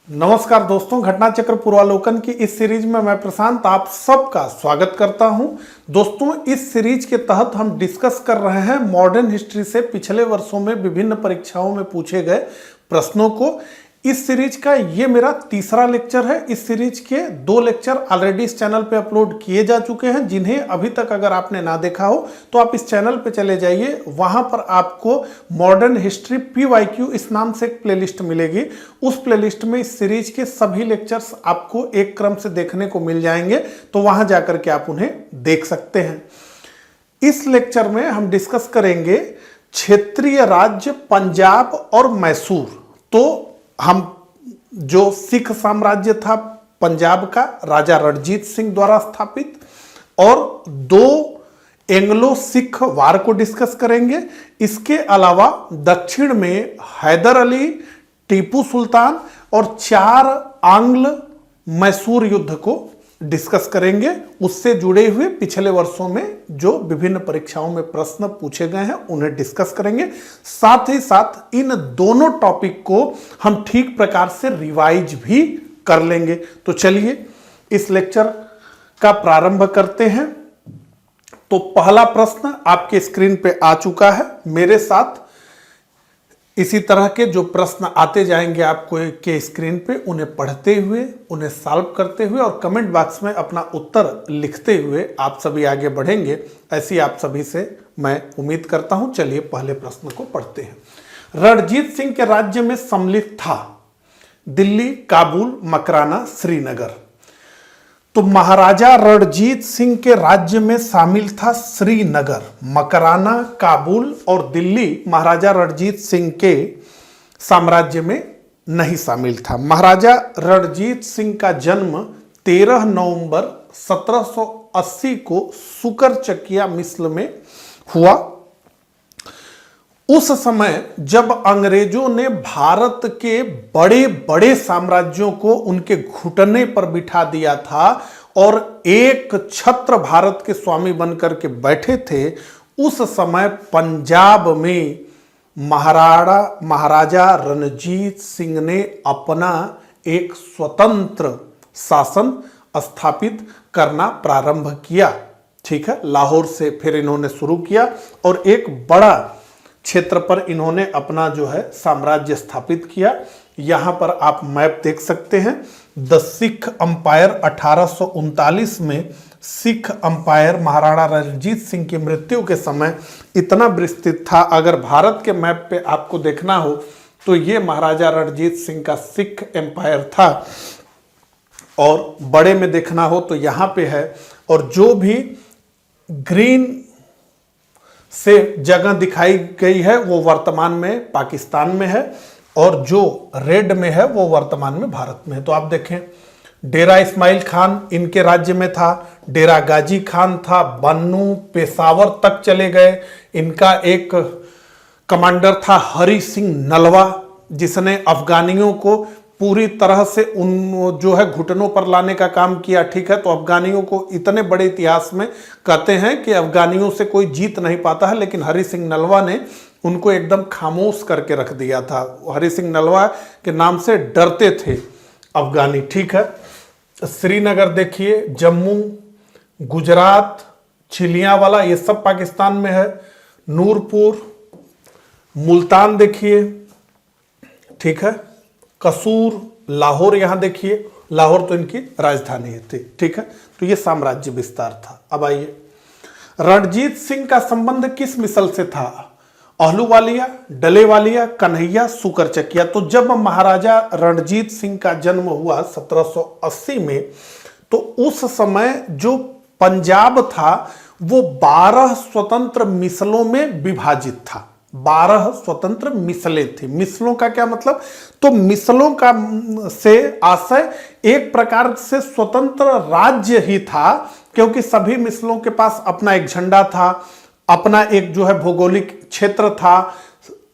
नमस्कार दोस्तों, घटना चक्र पूर्वालोकन की इस सीरीज में मैं प्रशांत आप सबका स्वागत करता हूं। दोस्तों, इस सीरीज के तहत हम डिस्कस कर रहे हैं मॉडर्न हिस्ट्री से पिछले वर्षों में विभिन्न परीक्षाओं में पूछे गए प्रश्नों को। इस सीरीज का ये मेरा तीसरा लेक्चर है। इस सीरीज के 2 लेक्चर ऑलरेडी इस चैनल पे अपलोड किए जा चुके हैं, जिन्हें अभी तक अगर आपने ना देखा हो तो आप इस चैनल पे चले जाइए। वहां पर आपको मॉडर्न हिस्ट्री PYQ इस नाम से एक प्लेलिस्ट मिलेगी। उस प्लेलिस्ट में इस सीरीज के सभी लेक्चर्स आपको एक क्रम से देखने को मिल जाएंगे, तो वहां जाकर के आप उन्हें देख सकते हैं। इस लेक्चर में हम डिस्कस करेंगे क्षेत्रीय राज्य पंजाब और मैसूर। तो हम जो सिख साम्राज्य था पंजाब का, राजा रणजीत सिंह द्वारा स्थापित, और 2 एंग्लो सिख वार को डिस्कस करेंगे। इसके अलावा दक्षिण में हैदर अली, टीपू सुल्तान और 4 आंग्ल मैसूर युद्ध को डिस्कस करेंगे। उससे जुड़े हुए पिछले वर्षों में जो विभिन्न परीक्षाओं में प्रश्न पूछे गए हैं उन्हें डिस्कस करेंगे। साथ ही साथ इन दोनों टॉपिक को हम ठीक प्रकार से रिवाइज भी कर लेंगे। तो चलिए इस लेक्चर का प्रारंभ करते हैं। तो पहला प्रश्न आपके स्क्रीन पे आ चुका है। मेरे साथ इसी तरह के जो प्रश्न आते जाएंगे आपको के स्क्रीन पे, उन्हें पढ़ते हुए, उन्हें सॉल्व करते हुए और कमेंट बॉक्स में अपना उत्तर लिखते हुए आप सभी आगे बढ़ेंगे, ऐसी आप सभी से मैं उम्मीद करता हूं। चलिए पहले प्रश्न को पढ़ते हैं। रणजीत सिंह के राज्य में सम्मिलित था दिल्ली, काबुल, मकराना, श्रीनगर। तो महाराजा रणजीत सिंह के राज्य में शामिल था श्रीनगर, मकराना, काबुल और दिल्ली महाराजा रणजीत सिंह के साम्राज्य में नहीं शामिल था। महाराजा रणजीत सिंह का जन्म 13 नवंबर 1780 को सुकरचकिया मिस्र में हुआ। उस समय जब अंग्रेजों ने भारत के बड़े बड़े साम्राज्यों को उनके घुटने पर बिठा दिया था और एक छत्र भारत के स्वामी बनकर के बैठे थे, उस समय पंजाब में महाराजा रणजीत सिंह ने अपना एक स्वतंत्र शासन स्थापित करना प्रारंभ किया। ठीक है, लाहौर से फिर इन्होंने शुरू किया और एक बड़ा क्षेत्र पर इन्होंने अपना जो है साम्राज्य स्थापित किया। यहां पर आप मैप देख सकते हैं। द सिख अंपायर 1839 में सिख अंपायर महाराणा रणजीत सिंह की मृत्यु के समय इतना विस्तृत था। अगर भारत के मैप पे आपको देखना हो तो ये महाराजा रणजीत सिंह का सिख एम्पायर था, और बड़े में देखना हो तो यहां पे है। और जो भी ग्रीन से जगह दिखाई गई है वो वर्तमान में पाकिस्तान में है, और जो रेड में है वो वर्तमान में भारत में है। तो आप देखें, डेरा इस्माइल खान इनके राज्य में था, डेरा गाजी खान था, बन्नू पेशावर तक चले गए। इनका एक कमांडर था हरि सिंह नलवा, जिसने अफगानियों को पूरी तरह से उन जो है घुटनों पर लाने का काम किया। ठीक है, तो अफगानियों को इतने बड़े इतिहास में कहते हैं कि अफगानियों से कोई जीत नहीं पाता है, लेकिन हरि सिंह नलवा ने उनको एकदम खामोश करके रख दिया था। हरि सिंह नलवा के नाम से डरते थे अफगानी। ठीक है, श्रीनगर देखिए, जम्मू, गुजरात, छिलियांवाला, ये सब पाकिस्तान में है। नूरपुर, मुल्तान देखिए, ठीक है, कसूर, लाहौर, यहां देखिए, लाहौर तो इनकी राजधानी थी। ठीक है, तो ये साम्राज्य विस्तार था। अब आइए, रणजीत सिंह का संबंध किस मिसल से था? अहलूवालिया, डलेवालिया, कन्हैया, सुकरचकिया। तो जब महाराजा रणजीत सिंह का जन्म हुआ 1780 में, तो उस समय जो पंजाब था वो 12 स्वतंत्र मिसलों में विभाजित था। 12 स्वतंत्र मिसलें थी। मिसलों का क्या मतलब? तो मिसलों का से आशय एक प्रकार से स्वतंत्र राज्य ही था, क्योंकि सभी मिसलों के पास अपना एक झंडा था, अपना एक जो है भौगोलिक क्षेत्र था,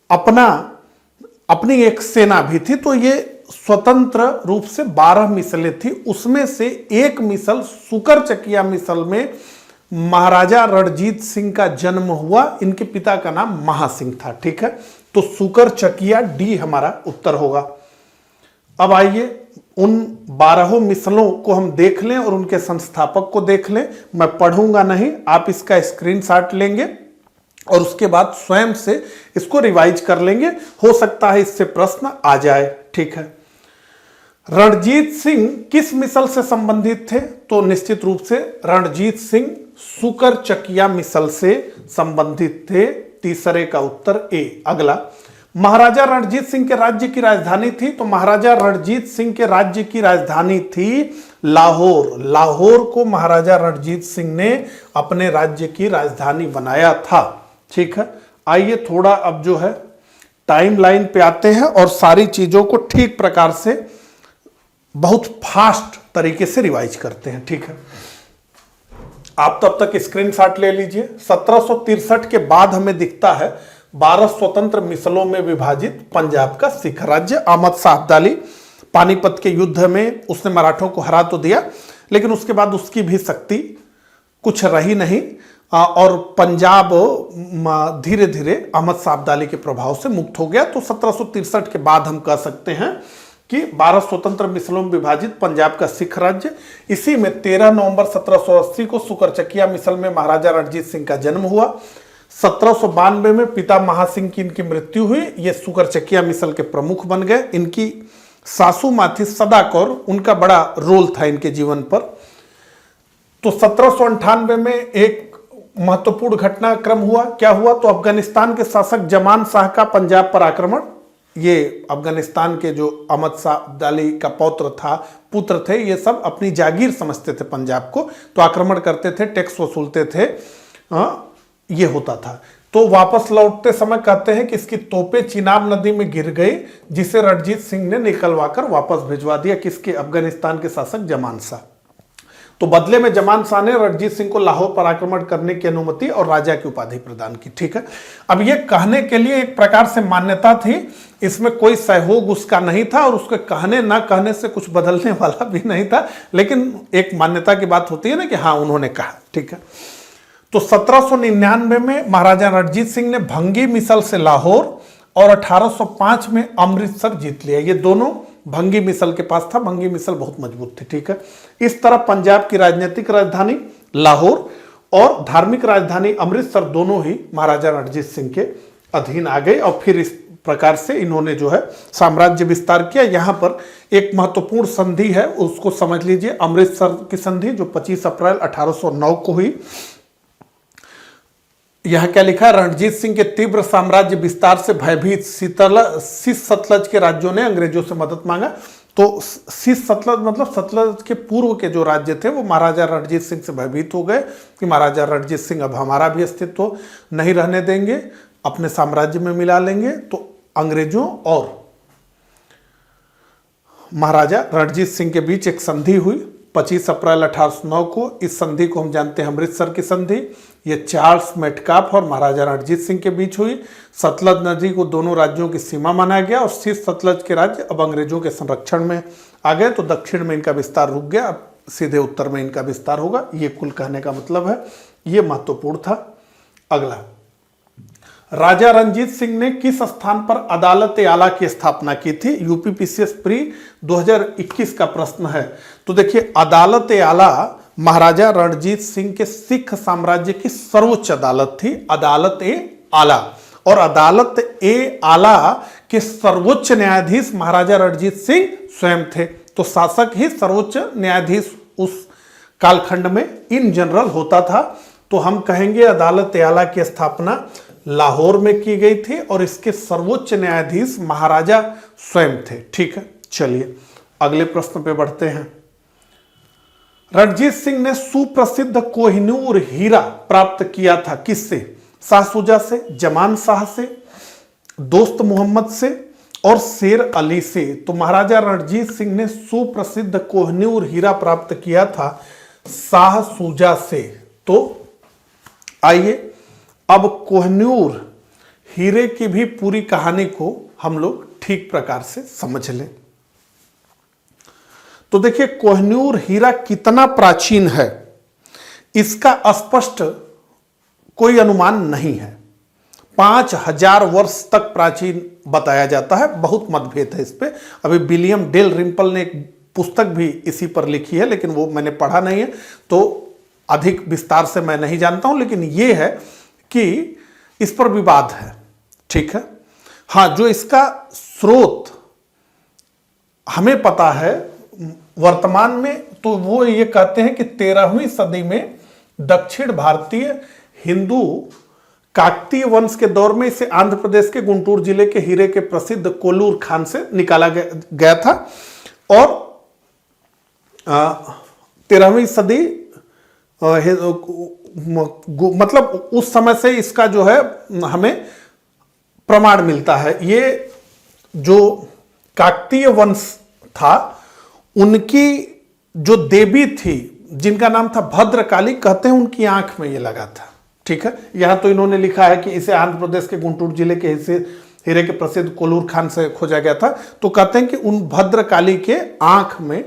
अपनी एक सेना भी थी। तो ये स्वतंत्र रूप से 12 मिसलें थी। उसमें से एक मिसल सुकरचकिया मिसल में महाराजा रणजीत सिंह का जन्म हुआ। इनके पिता का नाम महासिंह था। ठीक है, तो सुकरचकिया डी हमारा उत्तर होगा। अब आइए उन 12 मिसलों को हम देख लें और उनके संस्थापक को देख लें। मैं पढ़ूंगा नहीं, आप इसका स्क्रीनशॉट लेंगे और उसके बाद स्वयं से इसको रिवाइज कर लेंगे। हो सकता है इससे प्रश्न आ जाए। ठीक है, रणजीत सिंह किस मिसल से संबंधित थे? तो निश्चित रूप से रणजीत सिंह सुकरचकिया मिसल से संबंधित थे। तीसरे का उत्तर ए। अगला, महाराजा रणजीत सिंह के राज्य की राजधानी थी? तो महाराजा रणजीत सिंह के राज्य की राजधानी थी लाहौर। लाहौर को महाराजा रणजीत सिंह ने अपने राज्य की राजधानी बनाया था। ठीक है, आइए थोड़ा अब जो है टाइमलाइन पे आते हैं और सारी चीजों को ठीक प्रकार से बहुत फास्ट तरीके से रिवाइज करते हैं। ठीक है, आप तब तक स्क्रीनशॉट ले लीजिए। 1763 के बाद हमें दिखता है 12 स्वतंत्र मिसलों में विभाजित पंजाब का सिख राज्य। अहमद शाह अब्दाली पानीपत के युद्ध में उसने मराठों को हरा तो दिया, लेकिन उसके बाद उसकी भी शक्ति कुछ रही नहीं और पंजाब धीरे धीरे अहमद शाह अब्दाली के प्रभाव से मुक्त हो गया। तो 1763 के बाद हम कह सकते हैं कि 12 स्वतंत्र मिसलों में विभाजित पंजाब का सिख राज्य। इसी में 13 नवंबर 1780 को सुकरचकिया मिसल में महाराजा रणजीत सिंह का जन्म हुआ। 1792 में पिता महासिंह की इनकी मृत्यु हुई। ये सुकरचकिया मिसल के प्रमुख बन गए। इनकी सासू माँ थी सदा कौर, उनका बड़ा रोल था इनके जीवन पर। तो 1798 में एक महत्वपूर्ण घटनाक्रम हुआ। क्या हुआ? तो अफगानिस्तान के शासक जमान शाह का पंजाब पर आक्रमण। ये अफगानिस्तान के जो अहमद शाह अब्दाली का पुत्र थे, ये सब अपनी जागीर समझते थे पंजाब को, तो आक्रमण करते थे, टैक्स वसूलते थे। ये होता था। तो वापस लौटते समय कहते हैं कि इसकी तोपें चिनाब नदी में गिर गई, जिसे रणजीत सिंह ने निकलवाकर वापस भिजवा दिया। किसके? अफगानिस्तान के शासक जमान शाह। तो बदले में जमान शाह ने रणजीत सिंह को लाहौर पर आक्रमण करने की अनुमति और राजा की उपाधि प्रदान की। ठीक है, अब ये कहने के लिए एक प्रकार से मान्यता थी, इसमें कोई सहयोग उसका नहीं था और उसके कहने ना कहने से कुछ बदलने वाला भी नहीं था, लेकिन एक मान्यता की बात होती है ना कि हाँ उन्होंने कहा। ठीक है, तो 1799 में महाराजा रणजीत सिंह ने भंगी मिसल से लाहौर और 1805 में अमृतसर जीत लिया। ये दोनों भंगी मिसल के पास था। भंगी मिसल बहुत मजबूत थी। ठीक है, इस तरह पंजाब की राजनीतिक राजधानी लाहौर और धार्मिक राजधानी अमृतसर दोनों ही महाराजा रणजीत सिंह के अधीन आ गए और फिर इस प्रकार से इन्होंने जो है साम्राज्य विस्तार किया। यहां पर एक महत्वपूर्ण संधि है, उसको समझ लीजिए, अमृतसर की संधि जो 25 अप्रैल 1809 को हुई। यह क्या लिखा है? रणजीत सिंह के तीव्र साम्राज्य विस्तार से भयभीत शीश सतलज के राज्यों ने अंग्रेजों से मदद मांगा। तो शीश सतलज मतलब सतलज के पूर्व के जो राज्य थे वो महाराजा रणजीत सिंह से भयभीत हो गए कि महाराजा रणजीत सिंह अब हमारा भी अस्तित्व नहीं रहने देंगे, अपने साम्राज्य में मिला लेंगे। तो अंग्रेजों और महाराजा रणजीत सिंह के बीच एक संधि हुई 25 अप्रैल 1809 को। इस संधि को हम जानते हैं अमृतसर की संधि। ये चार्ल्स मेटकाफ और महाराजा रणजीत सिंह के बीच हुई। सतलज नदी को दोनों राज्यों की सीमा माना गया और शीर्ष सतलज के राज्य अब अंग्रेजों के संरक्षण में आ गए। तो दक्षिण में इनका विस्तार रुक गया, अब सीधे उत्तर में इनका विस्तार होगा। ये कुल कहने का मतलब है, ये महत्वपूर्ण था। अगला, राजा रणजीत सिंह ने किस स्थान पर अदालत आला की स्थापना की थी? यूपीपीसीएस प्री 2021 का प्रश्न है। तो देखिए, अदालत आला महाराजा रणजीत सिंह के सिख साम्राज्य की सर्वोच्च अदालत थी, अदालत आला। और अदालत आला के सर्वोच्च न्यायाधीश महाराजा रणजीत सिंह स्वयं थे। तो शासक ही सर्वोच्च न्यायाधीश उस कालखंड में इन जनरल होता था। तो हम कहेंगे अदालत आला की स्थापना लाहौर में की गई थी और इसके सर्वोच्च न्यायाधीश महाराजा स्वयं थे। ठीक है, चलिए अगले प्रश्न पे बढ़ते हैं। रणजीत सिंह ने सुप्रसिद्ध कोहिनूर हीरा प्राप्त किया था किससे? शाह शुजा से, जमान शाह से, दोस्त मोहम्मद से और शेर अली से। तो महाराजा रणजीत सिंह ने सुप्रसिद्ध कोहिनूर हीरा प्राप्त किया था शाह शुजा से। तो आइए अब कोहिनूर हीरे की भी पूरी कहानी को हम लोग ठीक प्रकार से समझ लें। तो देखिए, कोहिनूर हीरा कितना प्राचीन है इसका स्पष्ट कोई अनुमान नहीं है। 5000 वर्ष तक प्राचीन बताया जाता है, बहुत मतभेद है इस पे। अभी विलियम डेल रिम्पल ने एक पुस्तक भी इसी पर लिखी है, लेकिन वो मैंने पढ़ा नहीं है तो अधिक विस्तार से मैं नहीं जानता हूं, लेकिन ये है कि इस पर विवाद है। ठीक है, हाँ, जो इसका स्रोत हमें पता है वर्तमान में, तो वो ये कहते हैं कि 13वीं सदी में दक्षिण भारतीय हिंदू काकतीय वंश के दौर में इसे आंध्र प्रदेश के गुंटूर जिले के हीरे के प्रसिद्ध कोल्लूर खान से निकाला गया था। और 13वीं सदी मतलब उस समय से इसका जो है हमें प्रमाण मिलता है। ये जो काकतीय वंश था उनकी जो देवी थी जिनका नाम था भद्रकाली, कहते हैं उनकी आंख में ये लगा था। ठीक है, यहां तो इन्होंने लिखा है कि इसे आंध्र प्रदेश के गुंटूर जिले के हीरे के प्रसिद्ध कोल्लूर खान से खोजा गया था। तो कहते हैं कि उन भद्रकाली के आंख में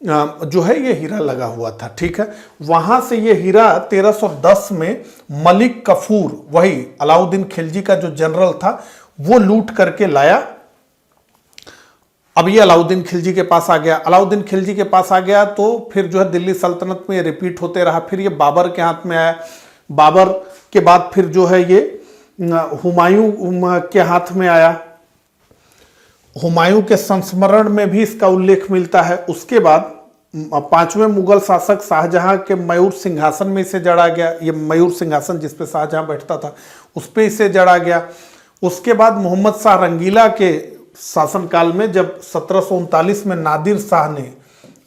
जो है ये हीरा लगा हुआ था। ठीक है, वहां से ये हीरा 1310 में मलिक कफूर, वही अलाउद्दीन खिलजी का जो जनरल था, वो लूट करके लाया। अब ये अलाउद्दीन खिलजी के पास आ गया। अलाउद्दीन खिलजी के पास आ गया तो फिर जो है दिल्ली सल्तनत में ये रिपीट होते रहा। फिर ये बाबर के हाथ में आया। बाबर के बाद फिर जो है ये हुमायूं के हाथ में आया। हुमायूं के संस्मरण में भी इसका उल्लेख मिलता है। उसके बाद 5वें मुगल शासक शाहजहां के मयूर सिंहासन में इसे जड़ा गया। ये मयूर सिंहासन जिस पे शाहजहां बैठता था उस पे इसे जड़ा गया। उसके बाद मोहम्मद शाह रंगीला के शासनकाल में जब 1739 में नादिर शाह ने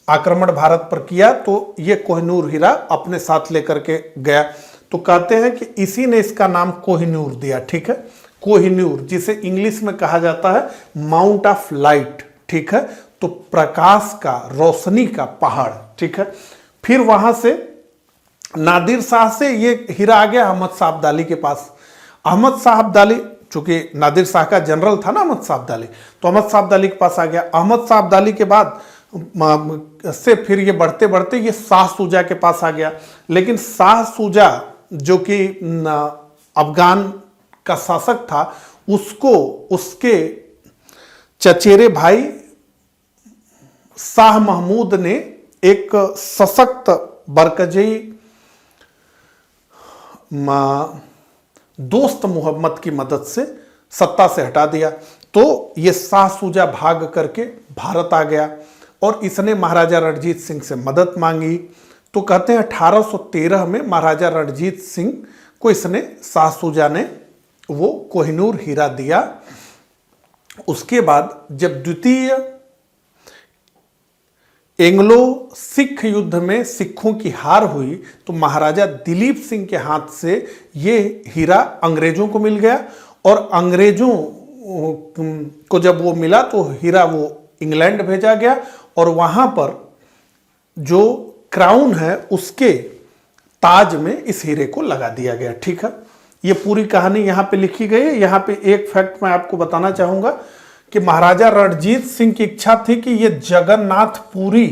आक्रमण भारत पर किया तो ये कोहिनूर हीरा अपने साथ लेकर के गया। तो कहते हैं कि इसी ने इसका नाम कोहिनूर दिया। ठीक है, कोहिनूर, जिसे इंग्लिश में कहा जाता है माउंट ऑफ लाइट। ठीक है, तो प्रकाश का, रोशनी का पहाड़। ठीक है, फिर वहां से नादिर शाह से ये हीरा आ गया अहमद शाह अब्दाली के पास। अहमद शाह अब्दाली, चूंकि नादिर शाह का जनरल था ना अहमद शाह अब्दाली, तो अहमद शाह अब्दाली के पास आ गया। अहमद शाह अब्दाली के बाद से फिर ये बढ़ते बढ़ते ये शाह सूजा के पास आ गया। लेकिन शाह सूजा जो कि अफगान का शासक था, उसको उसके चचेरे भाई शाह महमूद ने एक सशक्त बरकजई दोस्त मोहम्मद की मदद से सत्ता से हटा दिया। तो ये शाह सूजा भाग करके भारत आ गया और इसने महाराजा रणजीत सिंह से मदद मांगी। तो कहते हैं 1813 में महाराजा रणजीत सिंह को इसने, शाह सूजा ने, वो कोहिनूर हीरा दिया। उसके बाद जब द्वितीय एंग्लो सिख युद्ध में सिखों की हार हुई तो महाराजा दिलीप सिंह के हाथ से ये हीरा अंग्रेजों को मिल गया। और अंग्रेजों को जब वो मिला तो हीरा वो इंग्लैंड भेजा गया और वहां पर जो क्राउन है उसके ताज में इस हीरे को लगा दिया गया। ठीक है, ये पूरी कहानी यहाँ पे लिखी गई है। यहाँ पे एक फैक्ट मैं आपको बताना चाहूंगा कि महाराजा रणजीत सिंह की इच्छा थी कि ये जगन्नाथपुरी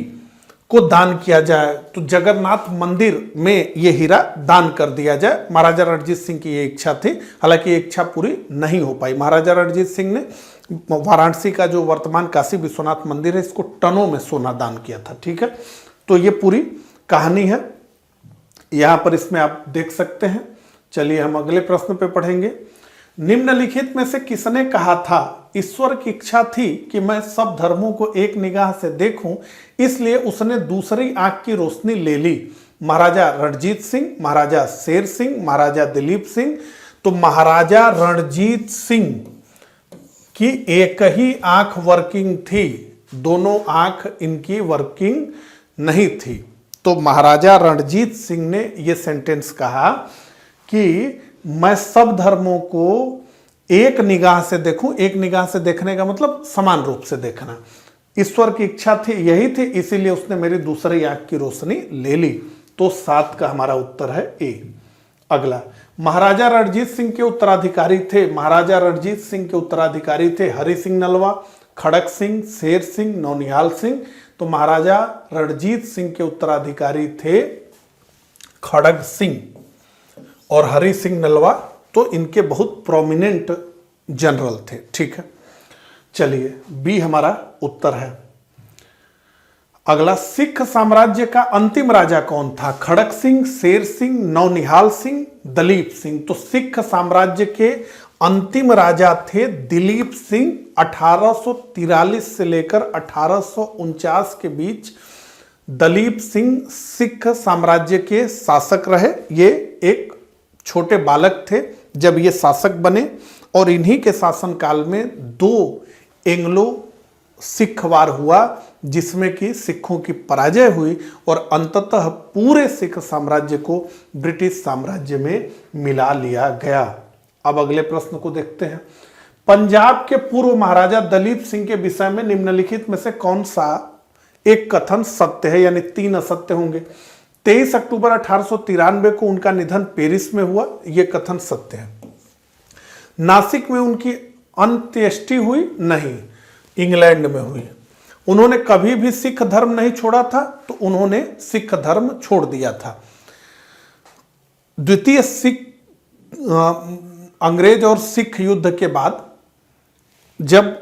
को दान किया जाए, तो जगन्नाथ मंदिर में ये हीरा दान कर दिया जाए। महाराजा रणजीत सिंह की ये इच्छा थी, हालांकि ये इच्छा पूरी नहीं हो पाई। महाराजा रणजीत सिंह ने वाराणसी का जो वर्तमान काशी विश्वनाथ मंदिर है इसको टनों में सोना दान किया था। ठीक है, तो ये पूरी कहानी है, यहां पर इसमें आप देख सकते हैं। चलिए हम अगले प्रश्न पे पढ़ेंगे। निम्नलिखित में से किसने कहा था ईश्वर की इच्छा थी कि मैं सब धर्मों को एक निगाह से देखूं, इसलिए उसने दूसरी आंख की रोशनी ले ली? महाराजा रणजीत सिंह, महाराजा शेर सिंह, महाराजा दिलीप सिंह। तो महाराजा रणजीत सिंह की एक ही आंख वर्किंग थी, दोनों आंख इनकी वर्किंग नहीं थी। तो महाराजा रणजीत सिंह ने यह सेंटेंस कहा कि मैं सब धर्मों को एक निगाह से देखूं। एक निगाह से देखने का मतलब समान रूप से देखना। ईश्वर की इच्छा थी, यही थी, इसीलिए उसने मेरी दूसरी आंख की रोशनी ले ली। तो 7 का हमारा उत्तर है ए। अगला, महाराजा रणजीत सिंह के उत्तराधिकारी थे। महाराजा रणजीत सिंह के उत्तराधिकारी थे हरि सिंह नलवा, खड़क सिंह, शेर सिंह, नौनिहाल सिंह। तो महाराजा रणजीत सिंह के उत्तराधिकारी थे खड़ग सिंह और हरि सिंह नलवा। तो इनके बहुत प्रोमिनेंट जनरल थे। ठीक है, चलिए बी हमारा उत्तर है। अगला, सिख साम्राज्य का अंतिम राजा कौन था? खड़क सिंह, शेर सिंह, नौनिहाल सिंह, दलीप सिंह। तो सिख साम्राज्य के अंतिम राजा थे दिलीप सिंह। 1843 से लेकर 1849 के बीच दलीप सिंह सिख साम्राज्य के शासक रहे। ये एक छोटे बालक थे जब ये शासक बने, और इन्हीं के शासनकाल में 2 एंग्लो सिख वार हुआ, जिसमें कि सिखों की पराजय हुई और अंततः पूरे सिख साम्राज्य को ब्रिटिश साम्राज्य में मिला लिया गया। अब अगले प्रश्न को देखते हैं। पंजाब के पूर्व महाराजा दलीप सिंह के विषय में निम्नलिखित में से कौन सा एक कथन सत्य है, यानी 3 असत्य होंगे। 23 अक्टूबर 1893 को उनका निधन पेरिस में हुआ, यह कथन सत्य है। नासिक में उनकी अंत्येष्टि हुई? नहीं, इंग्लैंड में हुई। उन्होंने कभी भी सिख धर्म नहीं छोड़ा था, तो उन्होंने सिख धर्म छोड़ दिया था। द्वितीय सिख अंग्रेज और सिख युद्ध के बाद जब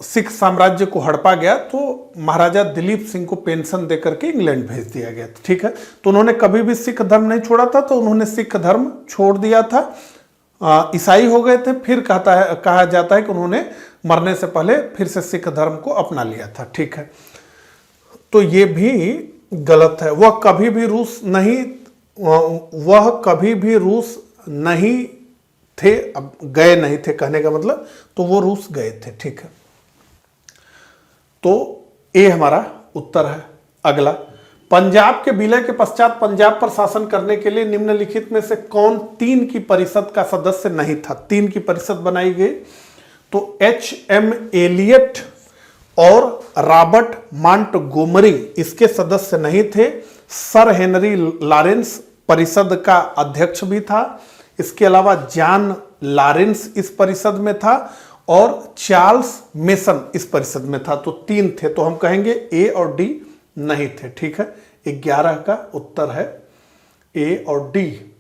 सिख साम्राज्य को हड़पा गया, तो महाराजा दिलीप सिंह को पेंशन देकर के इंग्लैंड भेज दिया गया। ठीक है, तो उन्होंने कभी भी सिख धर्म नहीं छोड़ा था, तो उन्होंने सिख धर्म छोड़ दिया था। ईसाई हो गए थे, फिर कहा जाता है कि उन्होंने मरने से पहले फिर से सिख धर्म को अपना लिया था। ठीक है, तो ये भी गलत है। वह कभी भी रूस नहीं थे, अब गए नहीं थे कहने का मतलब, तो वो रूस गए थे। ठीक है, तो ये हमारा उत्तर है। अगला, पंजाब के विलय के पश्चात पंजाब पर शासन करने के लिए निम्नलिखित में से कौन 3 की परिषद का सदस्य नहीं था? 3 की परिषद बनाई गई, तो H.M. एलियट और रॉबर्ट मॉन्टगोमरी इसके सदस्य नहीं थे। सर हेनरी लॉरेंस परिषद का अध्यक्ष भी था। इसके अलावा जॉन लॉरेंस इस परिषद में था और चार्ल्स मेसन इस परिषद में था। तो 3 थे, तो हम कहेंगे ए और डी नहीं थे। ठीक है, 11 का उत्तर है ए और डी।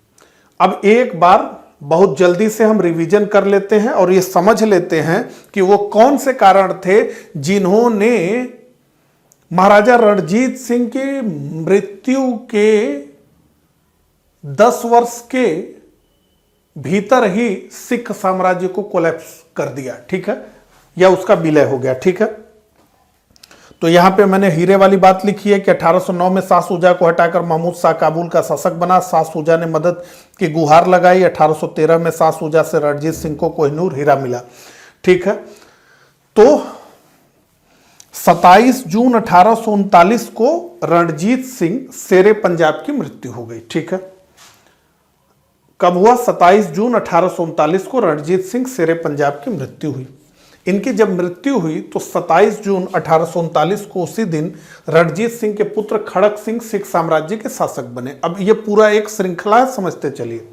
अब एक बार बहुत जल्दी से हम रिवीजन कर लेते हैं और ये समझ लेते हैं कि वो कौन से कारण थे जिन्होंने महाराजा रणजीत सिंह की मृत्यु के 10 वर्ष के भीतर ही सिख साम्राज्य को कोलैप्स कर दिया। ठीक है, या उसका विलय हो गया। ठीक है, तो यहां पे मैंने हीरे वाली बात लिखी है कि 1809 में शाह शुजा को हटाकर महमूद शाह काबुल का शासक बना। शाह शुजा ने मदद की गुहार लगाई। 1813 में शाह शुजा से रणजीत सिंह को कोहिनूर हीरा मिला। ठीक है, तो 27 जून 1839 को रणजीत सिंह शेरे पंजाब की मृत्यु हो गई। ठीक है, कब हुआ? 27 जून 1839 को रणजीत सिंह शेरे पंजाब की मृत्यु हुई। इनकी जब मृत्यु हुई तो 27 जून 1839 को उसी दिन रणजीत सिंह के पुत्र खड़क सिंह सिख साम्राज्य के शासक बने। अब ये पूरा एक श्रृंखला है, समझते चलिए।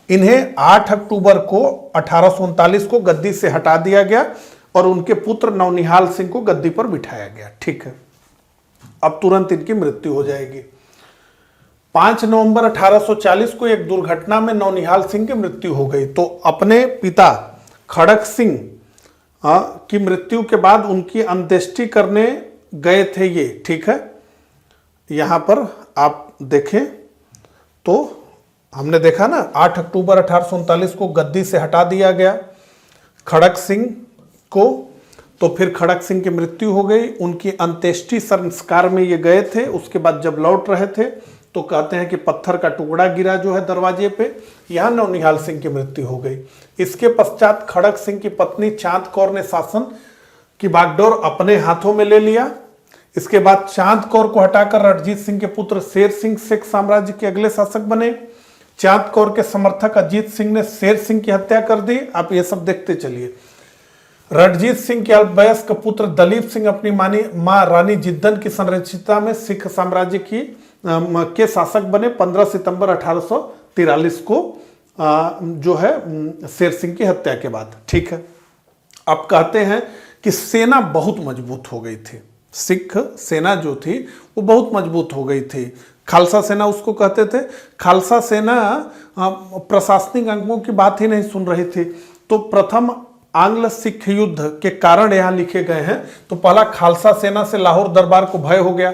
इन्हें 8 अक्टूबर को 1839 को गद्दी से हटा दिया गया और उनके पुत्र नौनिहाल सिंह को गद्दी पर बिठाया गया। ठीक है, अब तुरंत इनकी मृत्यु हो जाएगी। 5 नवंबर 1840 को एक दुर्घटना में नौनिहाल सिंह की मृत्यु हो गई। तो अपने पिता खड़क सिंह की मृत्यु के बाद उनकी अंत्येष्टि करने गए थे ये। ठीक है, यहां पर आप देखें तो हमने देखा ना, 8 अक्टूबर 1839 को गद्दी से हटा दिया गया खड़क सिंह को, तो फिर खड़क सिंह की मृत्यु हो गई। उनकी अंत्येष्टि संस्कार में ये गए थे। उसके बाद जब लौट रहे थे तो कहते हैं कि पत्थर का टुकड़ा गिरा जो है दरवाजे पे, यहां नौनिहाल सिंह की मृत्यु हो गई। इसके पश्चात खड़क सिंह की पत्नी चांद कौर ने शासन की बागडोर अपने हाथों में ले लिया। इसके बाद चांद कौर को हटाकर रणजीत सिंह के पुत्र शेर सिंह सिख साम्राज्य के अगले शासक बने। चांद कौर के समर्थक अजीत सिंह ने शेर सिंह की हत्या कर दी। आप ये सब देखते चलिए। रणजीत सिंह के अल्पवयस्क पुत्र दलीप सिंह अपनी मां रानी जिद्दन की संरक्षिता में सिख साम्राज्य के शासक बने। 15 सितंबर 1843 को जो है शेर सिंह की हत्या के बाद। ठीक है, अब कहते हैं कि सेना बहुत मजबूत हो गई थी। सिख सेना जो थी वो बहुत मजबूत हो गई थी। खालसा सेना उसको कहते थे। खालसा सेना प्रशासनिक अंगों की बात ही नहीं सुन रही थी। तो प्रथम आंग्ल सिख युद्ध के कारण यहां लिखे गए हैं। तो पहला, खालसा सेना से लाहौर दरबार को भय हो गया।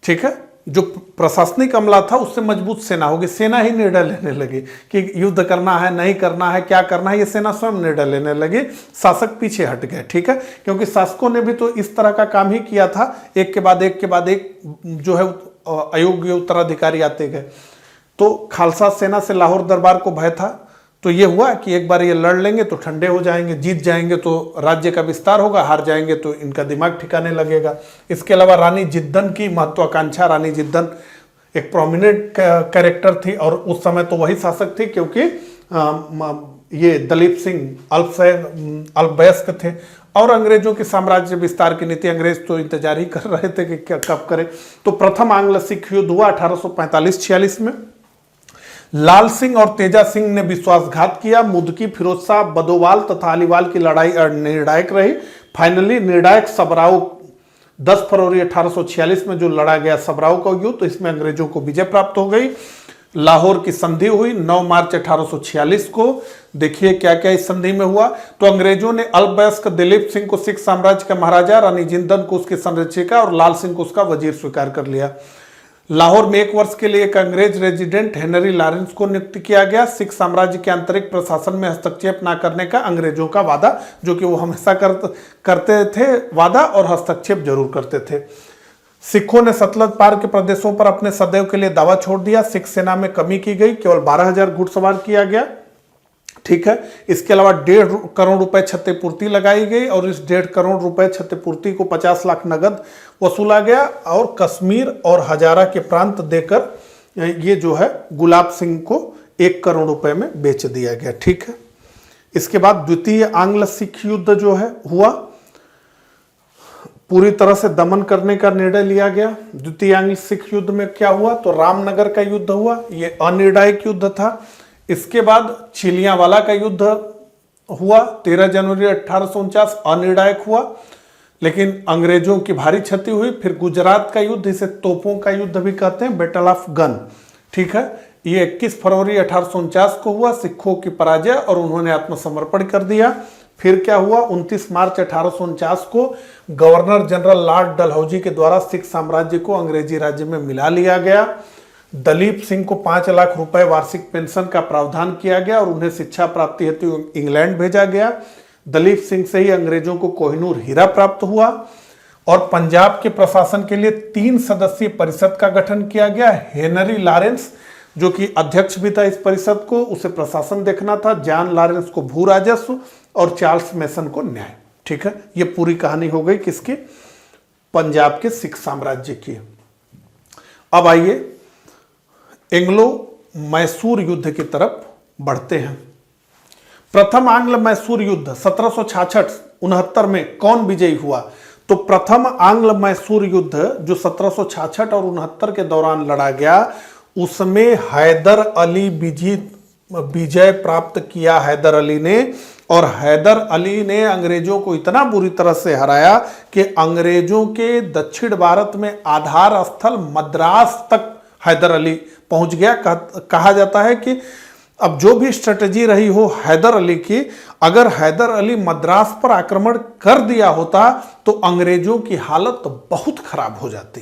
ठीक है। जो प्रशासनिक अमला था उससे मजबूत सेना होगी, सेना ही निर्णय लेने लगी कि युद्ध करना है नहीं करना है, क्या करना है, ये सेना स्वयं निर्णय लेने लगी, शासक पीछे हट गए। ठीक है, क्योंकि शासकों ने भी तो इस तरह का काम ही किया था, एक के बाद एक के बाद एक जो है अयोग्य उत्तराधिकारी आते गए। तो खालसा सेना से लाहौर दरबार को भय था, तो ये हुआ कि एक बार ये लड़ लेंगे तो ठंडे हो जाएंगे, जीत जाएंगे तो राज्य का विस्तार होगा, हार जाएंगे तो इनका दिमाग ठिकाने लगेगा। इसके अलावा रानी जिद्दन की महत्वाकांक्षा, रानी जिद्दन एक प्रोमिनेंट कैरेक्टर थी और उस समय तो वही शासक थी, क्योंकि ये दलीप सिंह अल्पवयस्क थे और अंग्रेजों के साम्राज्य विस्तार की नीति, अंग्रेज तो इंतजार ही कर रहे थे कि क्या कब करें। तो प्रथम आंग्ल सिख युद्ध हुआ 1845-46 में। लाल सिंह और तेजा सिंह ने विश्वासघात किया। मुदकी, फिरोज शाह, बदोवाल तथा अलीवाल की लड़ाई निर्णायक रही। फाइनली निर्णायक सबराव 10 फरवरी 1846 में जो लड़ा गया सबराव का युद्ध, तो इसमें अंग्रेजों को विजय प्राप्त हो गई। लाहौर की संधि हुई 9 मार्च 1846 को। देखिए क्या क्या इस संधि में हुआ। तो अंग्रेजों ने अल्पवयस्क दिलीप सिंह को सिख साम्राज्य का महाराजा, रानी जिंदन को उसकी संरक्षिका और लाल सिंह को उसका वजीर स्वीकार कर लिया। लाहौर में 1 वर्ष के लिए एक अंग्रेज रेजिडेंट हेनरी लॉरेंस को नियुक्त किया गया। सिख साम्राज्य के आंतरिक प्रशासन में हस्तक्षेप न करने का अंग्रेजों का वादा, जो कि वो हमेशा करते थे वादा और हस्तक्षेप जरूर करते थे। सिखों ने सतलज पार के प्रदेशों पर अपने सदैव के लिए दावा छोड़ दिया। सिख सेना में कमी की गई, केवल 12,000 घुड़सवार किया गया। ठीक है, इसके अलावा 1.5 करोड़ रुपए क्षतिपूर्ति लगाई गई और इस 1.5 करोड़ रुपए क्षतिपूर्ति को 50 लाख नगद वसूला गया और कश्मीर और हजारा के प्रांत देकर ये जो है गुलाब सिंह को 1 करोड़ रुपए में बेच दिया गया। ठीक है, इसके बाद द्वितीय आंग्ल सिख युद्ध जो है हुआ, पूरी तरह से दमन करने का निर्णय लिया गया। द्वितीय आंग्ल सिख युद्ध में क्या हुआ, तो रामनगर का युद्ध हुआ, ये अनिर्णायक युद्ध था। इसके बाद चिलियांवाला का युद्ध हुआ 13 जनवरी 1849, अनिर्णायक हुआ, लेकिन अंग्रेजों की भारी क्षति हुई। फिर गुजरात का युद्ध, इसे तोपों का युद्ध भी कहते हैं, बैटल ऑफ गन। ठीक है, ये 21 फरवरी 1849 को हुआ। सिखों की पराजय और उन्होंने आत्मसमर्पण कर दिया। फिर क्या हुआ, 29 मार्च 1849 को गवर्नर जनरल लॉर्ड डलहौजी के द्वारा सिख साम्राज्य को अंग्रेजी राज्य में मिला लिया गया। दलीप सिंह को 5 लाख रुपए वार्षिक पेंशन का प्रावधान किया गया और उन्हें शिक्षा प्राप्ति हेतु इंग्लैंड भेजा गया। दलीप सिंह से ही अंग्रेजों को कोहिनूर हीरा प्राप्त हुआ और पंजाब के प्रशासन के लिए 3 सदस्यीय परिषद का गठन किया गया। हेनरी लॉरेंस जो कि अध्यक्ष भी था इस परिषद को, उसे प्रशासन देखना था। जॉन लॉरेंस को भू राजस्व और चार्ल्स मेसन को न्याय। ठीक है, ये पूरी कहानी हो गई किसकी, पंजाब के सिख साम्राज्य की। अब आइए एंग्लो मैसूर युद्ध की तरफ बढ़ते हैं। प्रथम आंग्ल मैसूर युद्ध 1766-69 में कौन विजयी हुआ, तो प्रथम आंग्ल मैसूर युद्ध जो 1766 और 69 के दौरान लड़ा गया, उसमें हैदर अली विजय प्राप्त किया हैदर अली ने। और हैदर अली ने अंग्रेजों को इतना बुरी तरह से हराया कि अंग्रेजों के दक्षिण भारत में आधार स्थल मद्रास तक हैदर अली पहुंच गया। कहा जाता है कि अब जो भी स्ट्रेटजी रही हो हैदर अली की, अगर हैदर अली मद्रास पर आक्रमण कर दिया होता तो अंग्रेजों की हालत बहुत खराब हो जाती।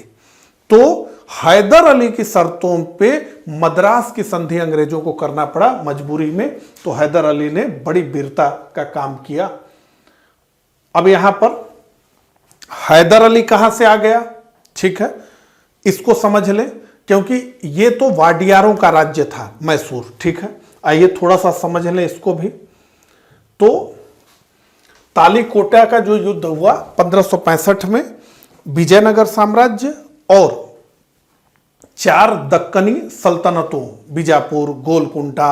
तो हैदर अली की शर्तों पे मद्रास की संधि अंग्रेजों को करना पड़ा मजबूरी में। तो हैदर अली ने बड़ी वीरता का काम किया। अब यहां पर हैदर अली कहां से आ गया, ठीक है, इसको समझ लें, क्योंकि ये तो वाडियारों का राज्य था मैसूर। ठीक है, आइए थोड़ा सा समझ लें इसको भी। तो तालीकोटा का जो युद्ध हुआ 1565 में, विजयनगर साम्राज्य और 4 दक्कनी सल्तनतों बीजापुर, गोलकुंडा,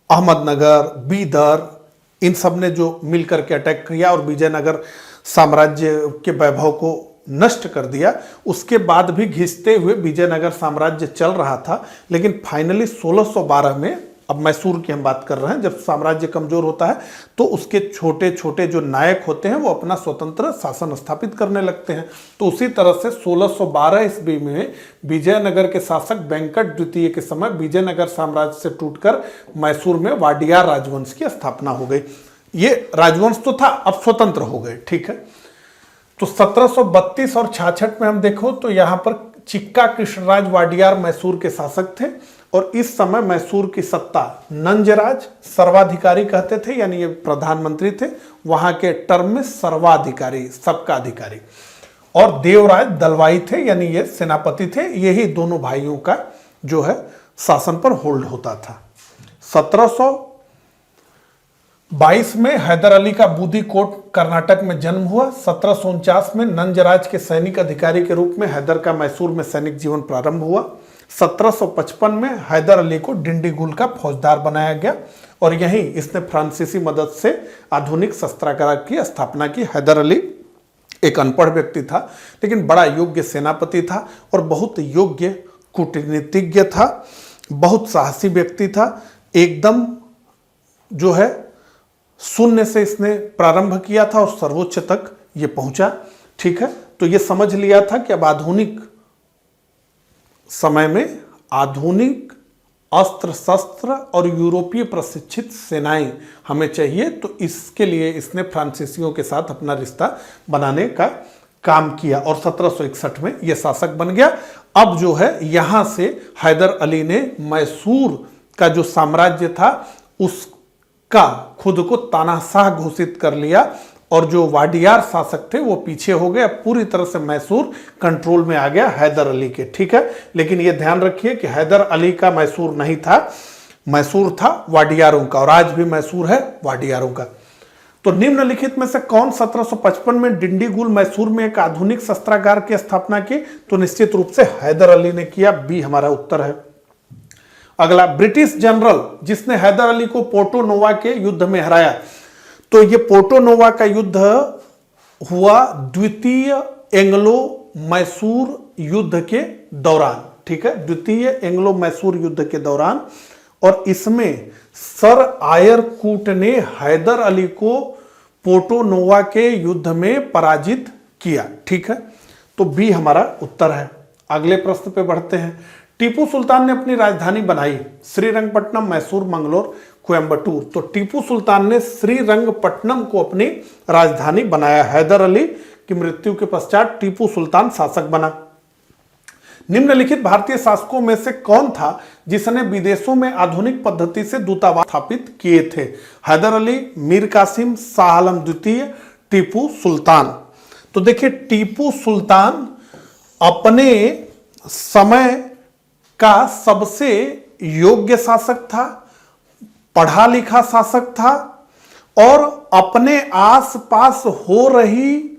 अहमदनगर, बीदर, इन सब ने जो मिलकर के अटैक किया और विजयनगर साम्राज्य के वैभव को नष्ट कर दिया। उसके बाद भी घिसते हुए विजयनगर साम्राज्य चल रहा था, लेकिन फाइनली 1612 में, अब मैसूर की हम बात कर रहे हैं, जब साम्राज्य कमजोर होता है तो उसके छोटे छोटे जो नायक होते हैं वो अपना स्वतंत्र शासन स्थापित करने लगते हैं। तो उसी तरह से 1612 ईस्वी में विजयनगर के शासक वेंकट द्वितीय के समय विजयनगर साम्राज्य से टूटकर मैसूर में वाडियार राजवंश की स्थापना हो गई। ये राजवंश तो था, अब स्वतंत्र हो गए। ठीक है, तो 1732 और 66 में हम देखो तो यहाँ पर चिक्का कृष्णराज वाडियार मैसूर के शासक थे और इस समय मैसूर की सत्ता नंजराज सर्वाधिकारी कहते थे, यानी ये प्रधानमंत्री थे, वहां के टर्म में सर्वाधिकारी, सबका अधिकारी, और देवराज दलवाई थे, यानी ये सेनापति थे। यही दोनों भाइयों का जो है शासन पर होल्ड होता था। 1722 में हैदर अली का बूदीकोट कर्नाटक में जन्म हुआ। 1749 में नंजराज के सैनिक अधिकारी के रूप में हैदर का मैसूर में सैनिक जीवन प्रारंभ हुआ। 1755 में हैदर अली को डिंडीगुल का फौजदार बनाया गया और यहीं इसने फ्रांसीसी मदद से आधुनिक शस्त्रागार की स्थापना की। हैदर अली एक अनपढ़ व्यक्ति था लेकिन बड़ा योग्य सेनापति था और बहुत योग्य कूटनीतिज्ञ था, बहुत साहसी व्यक्ति था। एकदम जो है शून्य से इसने प्रारंभ किया था और सर्वोच्च तक ये पहुंचा। ठीक है, तो ये समझ लिया था कि अब आधुनिक समय में आधुनिक अस्त्र शस्त्र और यूरोपीय प्रशिक्षित सेनाएं हमें चाहिए, तो इसके लिए इसने फ्रांसीसियों के साथ अपना रिश्ता बनाने का काम किया और 1761 में यह शासक बन गया। अब जो है यहां से हैदर अली ने मैसूर का जो साम्राज्य था उसका खुद को तानाशाह घोषित कर लिया और जो वाडियार शासक थे वो पीछे हो गए। अब पूरी तरह से मैसूर कंट्रोल में आ गया हैदर अली के। ठीक है, लेकिन ये ध्यान रखिए कि हैदर अली का मैसूर नहीं था, मैसूर था वाडियारों का और आज भी मैसूर है वाडियारों का। तो निम्नलिखित में से कौन 1755 में डिंडीगुल मैसूर में एक आधुनिक शस्त्रागार की स्थापना की? तो निश्चित रूप से हैदर अली ने किया, बी हमारा उत्तर है। अगला, ब्रिटिश जनरल जिसने हैदर अली को पोर्टो नोवा के युद्ध में हराया, तो ये पोर्टो नोवा का युद्ध हुआ द्वितीय एंग्लो मैसूर युद्ध के दौरान। ठीक है, द्वितीय एंग्लो मैसूर युद्ध के दौरान, और इसमें सर आयरकूट ने हैदर अली को पोर्टो नोवा के युद्ध में पराजित किया। ठीक है, तो बी हमारा उत्तर है। अगले प्रश्न पे बढ़ते हैं। टीपू सुल्तान ने अपनी राजधानी बनाई श्रीरंगपट्टनम, मैसूर, मंगलोर, कोयम्बटूर। तो टीपू सुल्तान ने श्रीरंगपट्टनम को अपनी राजधानी बनाया। हैदर अली की मृत्यु के पश्चात टीपू सुल्तान शासक बना। निम्नलिखित भारतीय शासकों में से कौन था जिसने विदेशों में आधुनिक पद्धति से दूतावास स्थापित किए थे? हैदर अली, मीर कासिम, शाह आलम द्वितीय, टीपू सुल्तान। तो देखिए, टीपू सुल्तान अपने समय का सबसे योग्य शासक था, पढ़ा लिखा शासक था और अपने आसपास हो रही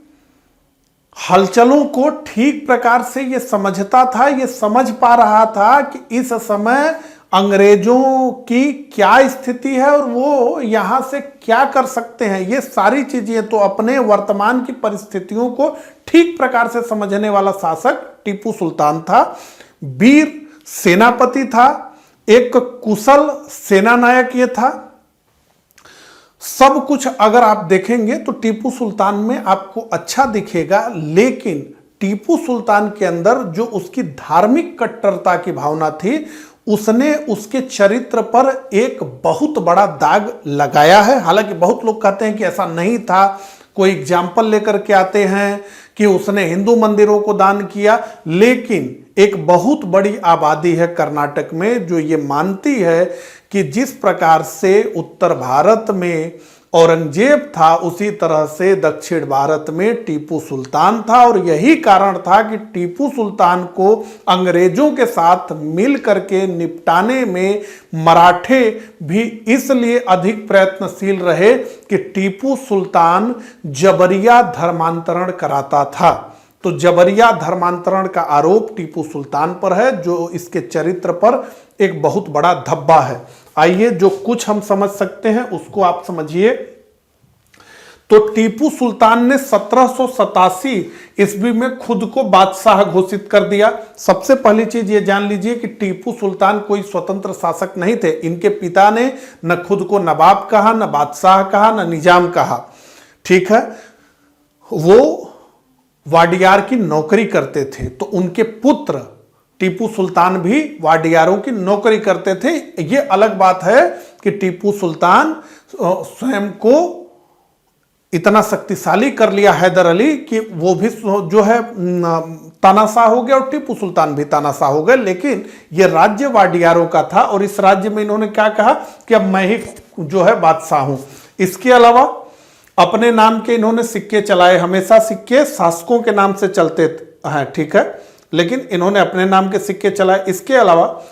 हलचलों को ठीक प्रकार से ये समझता था। ये समझ पा रहा था कि इस समय अंग्रेजों की क्या स्थिति है और वो यहां से क्या कर सकते हैं। ये सारी चीजें, तो अपने वर्तमान की परिस्थितियों को ठीक प्रकार से समझने वाला शासक टीपू सुल्तान था। वीर सेनापति था, एक कुशल सेना नायक ये था। सब कुछ अगर आप देखेंगे तो टीपू सुल्तान में आपको अच्छा दिखेगा, लेकिन टीपू सुल्तान के अंदर जो उसकी धार्मिक कट्टरता की भावना थी, उसने उसके चरित्र पर एक बहुत बड़ा दाग लगाया है। हालांकि बहुत लोग कहते हैं कि ऐसा नहीं था। कोई एग्जाम्पल लेकर के आते हैं कि उसने हिंदू मंदिरों को दान किया, लेकिन एक बहुत बड़ी आबादी है कर्नाटक में जो ये मानती है कि जिस प्रकार से उत्तर भारत में औरंगजेब था, उसी तरह से दक्षिण भारत में टीपू सुल्तान था। और यही कारण था कि टीपू सुल्तान को अंग्रेजों के साथ मिल करके निपटाने में मराठे भी इसलिए अधिक प्रयत्नशील रहे कि टीपू सुल्तान जबरिया धर्मांतरण कराता था। तो जबरिया धर्मांतरण का आरोप टीपू सुल्तान पर है, जो इसके चरित्र पर एक बहुत बड़ा धब्बा है। आइए, जो कुछ हम समझ सकते हैं उसको आप समझिए। तो टीपू सुल्तान ने 1787 ईस्वी में खुद को बादशाह घोषित कर दिया। सबसे पहली चीज ये जान लीजिए कि टीपू सुल्तान कोई स्वतंत्र शासक नहीं थे। इनके पिता ने न खुद को नवाब कहा, न बादशाह कहा, न निजाम कहा। ठीक है, वो वाडियार की नौकरी करते थे, तो उनके पुत्र टीपू सुल्तान भी वाडियारों की नौकरी करते थे। ये अलग बात है कि टीपू सुल्तान स्वयं को इतना शक्तिशाली कर लिया हैदर अली कि वो भी जो है तानाशाह हो गया और टीपू सुल्तान भी तानाशाह हो गए। लेकिन ये राज्य वाडियारों का था और इस राज्य में इन्होंने क्या कहा कि अब मैं ही जो है बादशाह हूं। इसके अलावा अपने नाम के इन्होंने सिक्के चलाए, हमेशा सिक्के शासकों के नाम से चलते हैं, ठीक है, लेकिन इन्होंने अपने नाम के सिक्के चलाए। इसके अलावा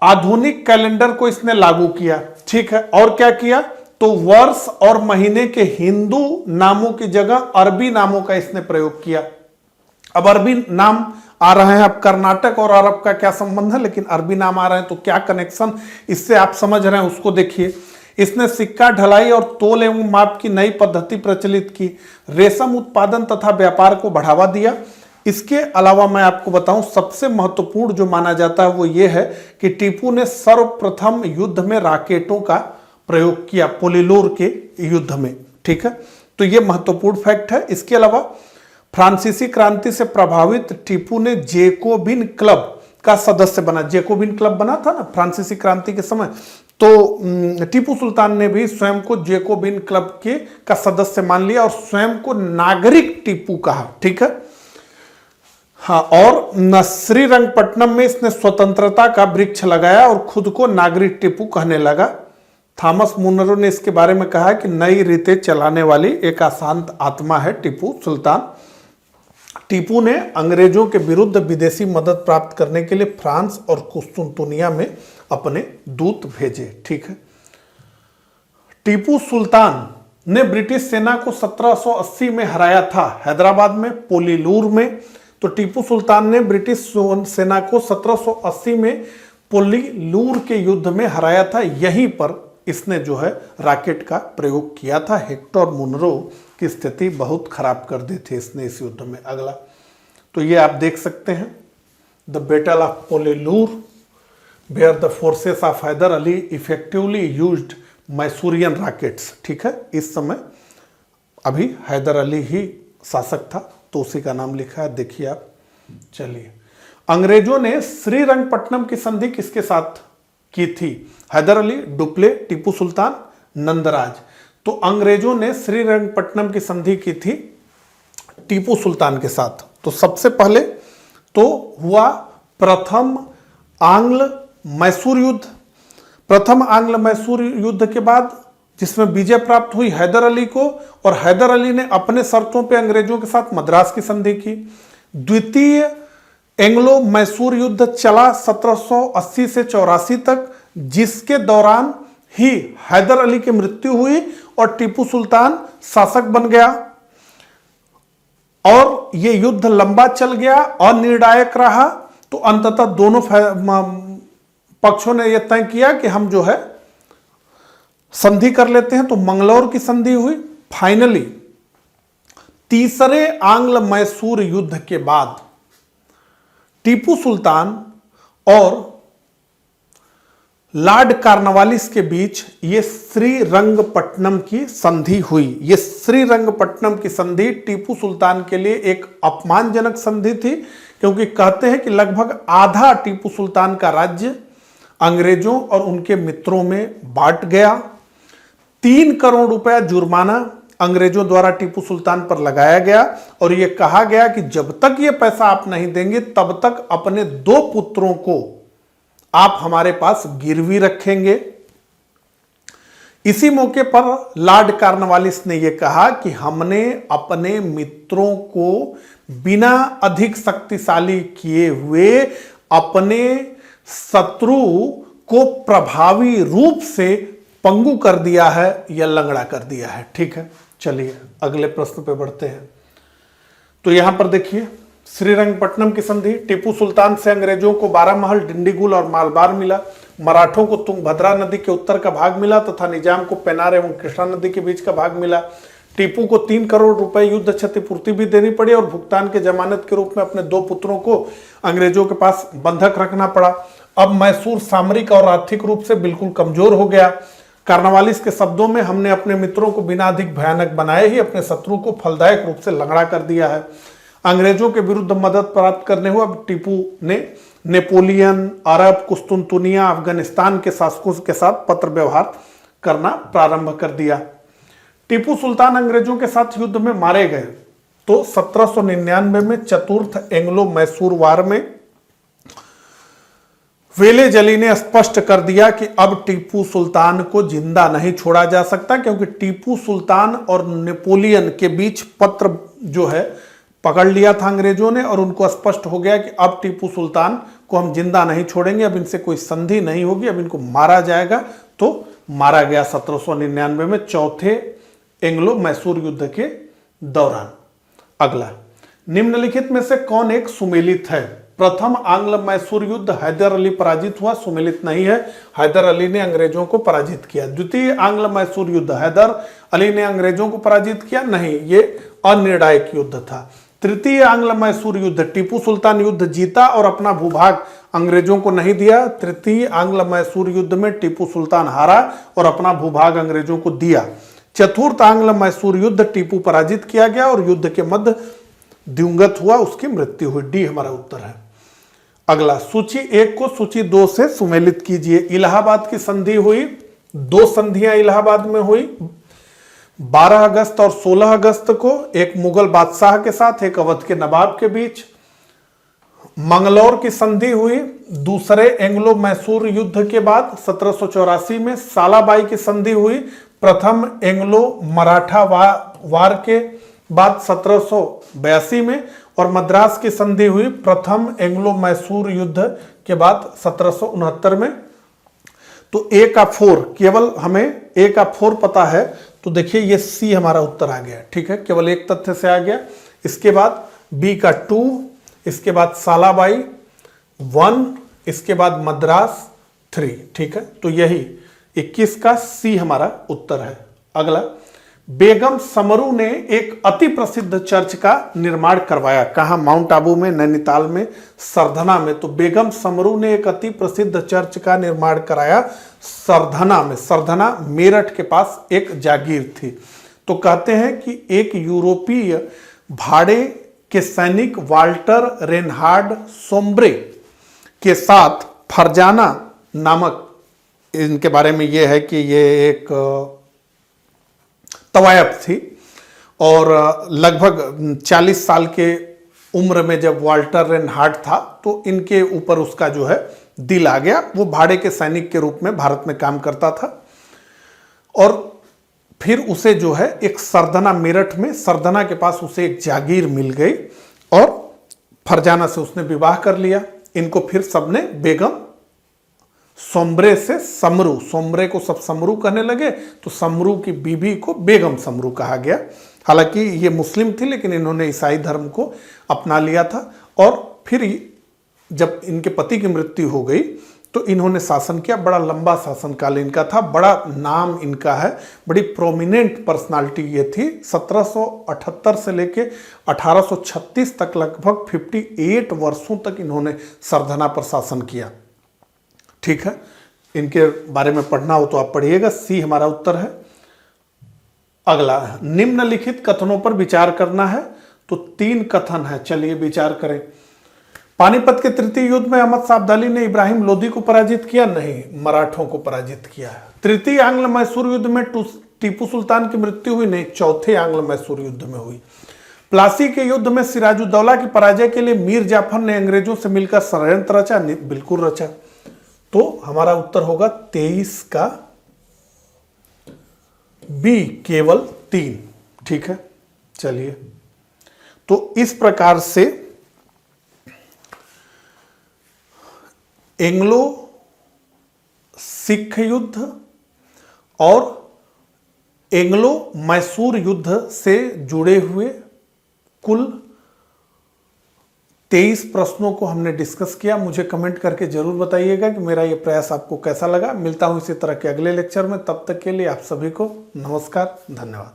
आधुनिक कैलेंडर को इसने लागू किया, ठीक है, और क्या किया तो वर्ष और महीने के हिंदू नामों की जगह अरबी नामों का इसने प्रयोग किया। अब अरबी नाम आ रहे हैं, अब कर्नाटक और अरब का क्या संबंध है, लेकिन अरबी नाम आ रहे हैं तो क्या कनेक्शन इससे आप समझ रहे हैं उसको देखिए। इसने सिक्का ढलाई और तोल एवं माप की नई पद्धति प्रचलित की, रेशम उत्पादन तथा व्यापार को बढ़ावा दिया। इसके अलावा मैं आपको बताऊं सबसे महत्वपूर्ण जो माना जाता है वो ये है कि टीपू ने सर्वप्रथम युद्ध में रॉकेटों का प्रयोग किया, पोलिलोर के युद्ध में, ठीक है, तो ये महत्वपूर्ण फैक्ट है। इसके अलावा फ्रांसीसी क्रांति से प्रभावित टीपू ने जेकोबिन क्लब का सदस्य बना। जेकोबिन क्लब बना था ना फ्रांसीसी क्रांति के समय, तो टीपू सुल्तान ने भी स्वयं को जेकोबिन क्लब के का सदस्य मान लिया और स्वयं को नागरिक टीपू कहा, ठीक है। हाँ, और श्रीरंगपट्टनम में इसने स्वतंत्रता का वृक्ष लगाया और खुद को नागरिक टीपू कहने लगा। थॉमस मुनरो ने इसके बारे में कहा कि नई रीतें चलाने वाली एक अशांत आत्मा है टीपू सुल्तान। टीपू ने अंग्रेजों के विरुद्ध विदेशी मदद प्राप्त करने के लिए फ्रांस और कुस्तुनतुनिया में अपने दूत भेजे, ठीक है। टीपू सुल्तान ने ब्रिटिश सेना को 1780 में हराया था हैदराबाद में, पोलिलूर में। तो टीपू सुल्तान ने ब्रिटिश सेना को 1780 में पोलिलूर के युद्ध में हराया था। यहीं पर इसने जो है रॉकेट का प्रयोग किया था। हेक्टर मुनरो की स्थिति बहुत खराब कर दी थी इसने इस युद्ध में। अगला तो ये आप देख सकते हैं, the battle of Pollilur where the forces of Hyder Ali effectively used Mysorean rockets, ठीक है। इस समय अभी हैदर अली ही शासक था तो उसी का नाम लिखा है, देखिए आप। चलिए, अंग्रेजों ने श्रीरंगपट्टनम की संधि किसके साथ की थी? हैदर अली, डुप्ले, टीपू सुल्तान, नंदराज। तो अंग्रेजों ने श्रीरंगपट्टनम की संधि की थी टीपू सुल्तान के साथ। तो सबसे पहले तो हुआ प्रथम आंग्ल मैसूर युद्ध। प्रथम आंग्ल मैसूर युद्ध के बाद जिसमें विजय प्राप्त हुई हैदर अली को, और हैदर अली ने अपने शर्तों पे अंग्रेजों के साथ मद्रास की संधि की। द्वितीय एंग्लो मैसूर युद्ध चला 1780 से 84 तक, जिसके दौरान ही हैदर अली की मृत्यु हुई और टीपू सुल्तान शासक बन गया। और यह युद्ध लंबा चल गया, अनिर्णायक रहा। तो अंततः दोनों पक्षों ने यह तय किया कि हम जो है संधि कर लेते हैं, तो मंगलौर की संधि हुई। फाइनली तीसरे आंग्ल मैसूर युद्ध के बाद टीपू सुल्तान और लॉर्ड कॉर्नवालिस के बीच ये श्रीरंगपट्टनम की संधि हुई। ये श्रीरंगपट्टनम की संधि टीपू सुल्तान के लिए एक अपमानजनक संधि थी, क्योंकि कहते हैं कि लगभग आधा टीपू सुल्तान का राज्य अंग्रेजों और उनके मित्रों में बांट गया। 3 करोड़ रुपया जुर्माना अंग्रेजों द्वारा टीपू सुल्तान पर लगाया गया और यह कहा गया कि जब तक यह पैसा आप नहीं देंगे तब तक अपने 2 पुत्रों को आप हमारे पास गिरवी रखेंगे। इसी मौके पर लॉर्ड कॉर्नवालिस ने यह कहा कि हमने अपने मित्रों को बिना अधिक शक्तिशाली किए हुए अपने शत्रु को प्रभावी रूप से पंगु कर दिया है या लंगड़ा कर दिया है, ठीक है। चलिए अगले प्रश्न पे बढ़ते हैं। तो यहां पर देखिए, श्रीरंगपट्टनम की संधि, टीपू सुल्तान से अंग्रेजों को 12 महल, डिंडीगुल और मालबार मिला। मराठों को तुंगभद्रा नदी के उत्तर का भाग मिला तथा निजाम को पेनार एवं कृष्णा नदी के बीच का भाग मिला। टीपू को 3 करोड़ रुपए युद्ध क्षतिपूर्ति भी देनी पड़ी और भुगतान के जमानत के रूप में अपने 2 पुत्रों को अंग्रेजों के पास बंधक रखना पड़ा। अब मैसूर सामरिक और आर्थिक रूप से बिल्कुल कमजोर हो गया। कॉर्नवालिस के शब्दों में, हमने अपने मित्रों को बिना अधिक भयानक बनाए ही अपने शत्रु को फलदायक रूप से लंगड़ा कर दिया है। अंग्रेजों के विरुद्ध मदद प्राप्त करने हुए अब टीपू ने नेपोलियन, अरब, कुस्तुनतुनिया, अफगानिस्तान के शासकों के साथ पत्र व्यवहार करना प्रारंभ कर दिया। टीपू सुल्तान अंग्रेजों के साथ युद्ध में मारे गए तो 1799 में चतुर्थ एंग्लो मैसूर वार में वेलेजली ने स्पष्ट कर दिया कि अब टीपू सुल्तान को जिंदा नहीं छोड़ा जा सकता, क्योंकि टीपू सुल्तान और नेपोलियन के बीच पत्र जो है पकड़ लिया था अंग्रेजों ने, और उनको स्पष्ट हो गया कि अब टीपू सुल्तान को हम जिंदा नहीं छोड़ेंगे, अब इनसे कोई संधि नहीं होगी, अब इनको मारा जाएगा। तो मारा गया 1799 में चौथे एंग्लो मैसूर युद्ध के दौरान। अगला, निम्नलिखित में से कौन एक सुमेलित है? प्रथम आंग्ल मैसूर युद्ध हैदर अली पराजित हुआ, सुमेलित नहीं है, हैदर अली ने अंग्रेजों को पराजित किया। द्वितीय आंग्ल मैसूर युद्ध हैदर अली ने अंग्रेजों को पराजित किया, नहीं, ये अनिर्णायक युद्ध था। तृतीय आंग्ल मैसूर युद्ध, टीपू सुल्तान युद्ध जीता और अपना भूभाग अंग्रेजों को नहीं दिया। तृतीय आंग्ल मैसूर युद्ध में टीपू सुल्तान हारा और अपना भूभाग अंग्रेजों को दिया। चतुर्थ आंग्ल मैसूर युद्ध टीपू पराजित किया गया और युद्ध के मध्य दिवंगत हुआ, उसकी मृत्यु हुई। डी हमारा उत्तर है। अगला, सूची 1 को सूची 2 से सुमेलित कीजिए। इलाहाबाद की संधि हुई, 2 संधियां इलाहाबाद में हुई, 12 अगस्त और 16 अगस्त को, एक मुगल बादशाह के साथ, एक अवध के नवाब के बीच। मंगलौर की संधि हुई दूसरे एंग्लो मैसूर युद्ध के बाद 1784 में। सालाबाई की संधि हुई प्रथम एंग्लो मराठा वार के बाद 1782 में, और मद्रास की संधि हुई प्रथम एंग्लो मैसूर युद्ध के बाद 1769 में। तो ए का 4, केवल हमें ए का 4 पता है, तो देखिए ये सी हमारा उत्तर आ गया, ठीक है, केवल एक तथ्य से आ गया। इसके बाद बी का 2, इसके बाद सालाबाई 1, इसके बाद मद्रास 3, ठीक है, तो यही 21 का सी हमारा उत्तर है। अगला, बेगम समरू ने एक अति प्रसिद्ध चर्च का निर्माण करवाया। कहां? माउंट आबू में, नैनीताल में, सरधना में। तो बेगम समरू ने एक अति प्रसिद्ध चर्च का निर्माण कराया सरधना में। सरधना मेरठ के पास एक जागीर थी। तो कहते हैं कि एक यूरोपीय भाड़े के सैनिक वाल्टर रेनहार्ड सोम्ब्रे के साथ फरजाना नामक, इनके बारे में यह है कि ये एक तवायफ थी, और लगभग 40 साल के उम्र में जब वाल्टर रेनहार्ड था तो इनके ऊपर उसका जो है दिल आ गया। वो भाड़े के सैनिक के रूप में भारत में काम करता था, और फिर उसे जो है एक सरधना, मेरठ में सरधना के पास उसे एक जागीर मिल गई, और फरजाना से उसने विवाह कर लिया। इनको फिर सबने बेगम सोम्ब्रे से समरू, सोम्ब्रे को सब समरू कहने लगे, तो समरू की बीबी को बेगम समरू कहा गया। हालांकि ये मुस्लिम थी, लेकिन इन्होंने ईसाई धर्म को अपना लिया था। और फिर जब इनके पति की मृत्यु हो गई तो इन्होंने शासन किया। बड़ा लंबा शासनकाल इनका था, बड़ा नाम इनका है, बड़ी प्रोमिनेंट पर्सनालिटी ये थी। 1778 से लेके 1836 तक लगभग 58 वर्षों तक इन्होंने सरधना पर शासन किया, ठीक है। इनके बारे में पढ़ना हो तो आप पढ़िएगा। सी हमारा उत्तर है। अगला, निम्नलिखित कथनों पर विचार करना है। तो 3 कथन है, चलिए विचार करें। पानीपत के तृतीय युद्ध में अहमद शाह अब्दाली ने इब्राहिम लोदी को पराजित किया, नहीं, मराठों को पराजित किया है। तृतीय आंग्ल मैसूर युद्ध में टीपू सुल्तान की मृत्यु हुई, नहीं, चौथे आंग्ल मैसूर युद्ध में हुई। प्लासी के युद्ध में सिराजुद्दौला की पराजय के लिए मीर जाफर ने अंग्रेजों से मिलकर षड्यंत्र रचा, बिल्कुल रचा। तो हमारा उत्तर होगा 23 का बी, केवल 3, ठीक है। चलिए, तो इस प्रकार से एंग्लो सिख युद्ध और एंग्लो मैसूर युद्ध से जुड़े हुए कुल 23 प्रश्नों को हमने डिस्कस किया। मुझे कमेंट करके जरूर बताइएगा कि मेरा ये प्रयास आपको कैसा लगा। मिलता हूं इसी तरह के अगले लेक्चर में, तब तक के लिए आप सभी को नमस्कार, धन्यवाद।